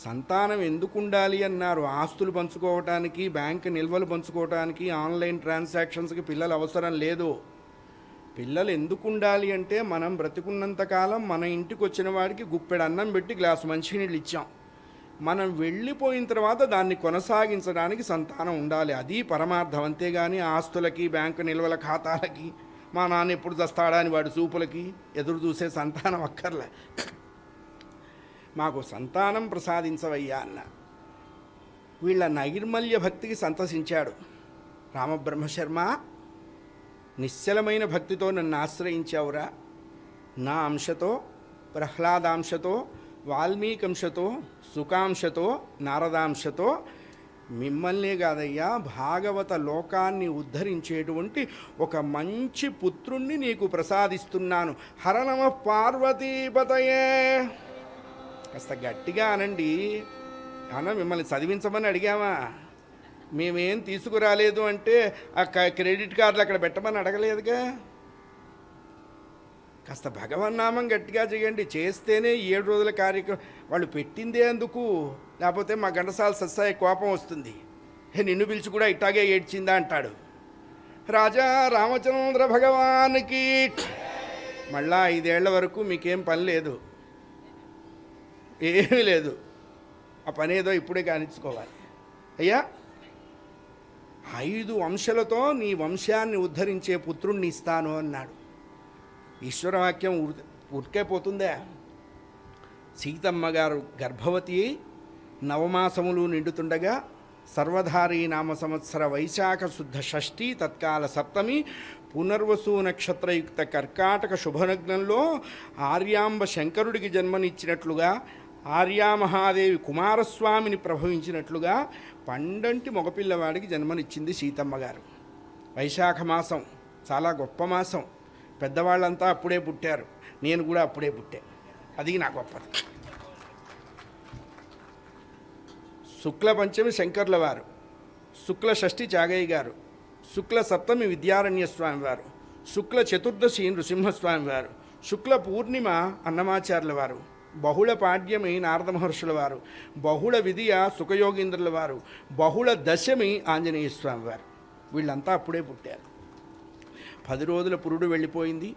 సంతానం ఎందుకు ఉండాలి అన్నారు? ఆస్తులు పంచుకోవటానికి, బ్యాంక్ నిల్వలు పంచుకోవటానికి, ఆన్లైన్ ట్రాన్సాక్షన్స్కి పిల్లలు అవసరం లేదు. పిల్లలు ఎందుకు ఉండాలి అంటే, మనం బ్రతికున్నంతకాలం మన ఇంటికి వచ్చిన వాడికి గుప్పెడు అన్నం పెట్టి గ్లాసు మంచినీళ్ళు ఇచ్చాం. మనం వెళ్ళిపోయిన తర్వాత దాన్ని కొనసాగించడానికి సంతానం ఉండాలి. అది పరమార్థం. అంతేగాని ఆస్తులకి, బ్యాంకు నిల్వల ఖాతాలకి, మా నాన్న ఎప్పుడు చస్తాడా అని వాడి చూపులకి ఎదురు చూసే సంతానం అక్కర్లే. మాకు సంతానం ప్రసాదించవయ్యా అన్న. వీళ్ళ నైర్మల్య భక్తికి సంతసించాడు రామబ్రహ్మశర్మ. నిశ్చలమైన భక్తితో నన్ను ఆశ్రయించావురా. నా అంశతో, ప్రహ్లాదాంశతో, వాల్మీకంశతో, సుకాంశతో, నారదాంశతో మిమ్మల్నే కాదయ్యా, భాగవత లోకాన్ని ఉద్ధరించేటువంటి ఒక మంచి పుత్రుణ్ణి నీకు ప్రసాదిస్తున్నాను. హరనమ పార్వతీపతయే. కాస్త గట్టిగా అనండి. అన్న, మిమ్మల్ని చదివించమని అడిగామా? మేమేం తీసుకురాలేదు అంటే ఆ క్రెడిట్ కార్డులు అక్కడ పెట్టమని అడగలేదుగా. కాస్త భగవన్నామం గట్టిగా చేయండి. చేస్తేనే 7 రోజుల కార్యక్రమం. వాళ్ళు పెట్టిందే అందుకు, లేకపోతే మా ఘంటసాల సత్సాయి కోపం వస్తుంది. నిన్ను పిలిచి కూడా ఇట్టాగే ఏడ్చిందా అంటాడు. రాజా రామచంద్ర భగవానికి మళ్ళా 5 ఏళ్ల వరకు మీకేం పని లేదు, ఏమీ లేదు. ఆ పని ఏదో ఇప్పుడే కానిచ్చుకోవాలి. అయ్యా, 5 వంశలతో నీ వంశాన్ని ఉద్ధరించే పుత్రుణ్ణి ఇస్తాను అన్నాడు. ఈశ్వరవాక్యం ఉరికే పోతుందా? సీతమ్మ గారు గర్భవతి 9 మాసములు నిండుతుండగా సర్వధారీ నామ సంవత్సర వైశాఖ శుద్ధ షష్ఠి తత్కాల సప్తమి పునర్వసు నక్షత్రయుక్త కర్కాటక శుభనగ్నంలో ఆర్యాంబ శంకరుడికి జన్మనిచ్చినట్లుగా, ఆర్యామహాదేవి కుమారస్వామిని ప్రభవించినట్లుగా పండంటి మగపిల్లవాడికి జన్మనిచ్చింది సీతమ్మ గారు. వైశాఖ మాసం చాలా గొప్ప మాసం. పెద్దవాళ్ళంతా అప్పుడే పుట్టారు, నేను కూడా అప్పుడే పుట్టే. అది నా గొప్పది. శుక్ల పంచమి శంకర్ల వారు, శుక్ల షష్ఠి చాగయ్య గారు, శుక్ల సప్తమి విద్యారణ్య స్వామి వారు, శుక్ల చతుర్దశి నృసింహస్వామి వారు, శుక్ల పూర్ణిమ అన్నమాచార్యుల వారు, బహుళ పాడ్యమి నారద మహర్షుల వారు, బహుళ విధియ సుఖయోగీంద్రుల వారు, బహుళ దశమి ఆంజనేయ స్వామి వారు. వీళ్ళంతా అప్పుడే పుట్టారు. 10 రోజుల పురుడు వెళ్ళిపోయింది.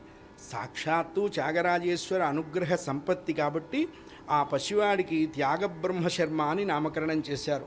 సాక్షాత్తు త్యాగరాజేశ్వర అనుగ్రహ సంపత్తి కాబట్టి ఆ పసివాడికి త్యాగబ్రహ్మశర్మ అని నామకరణం చేశారు.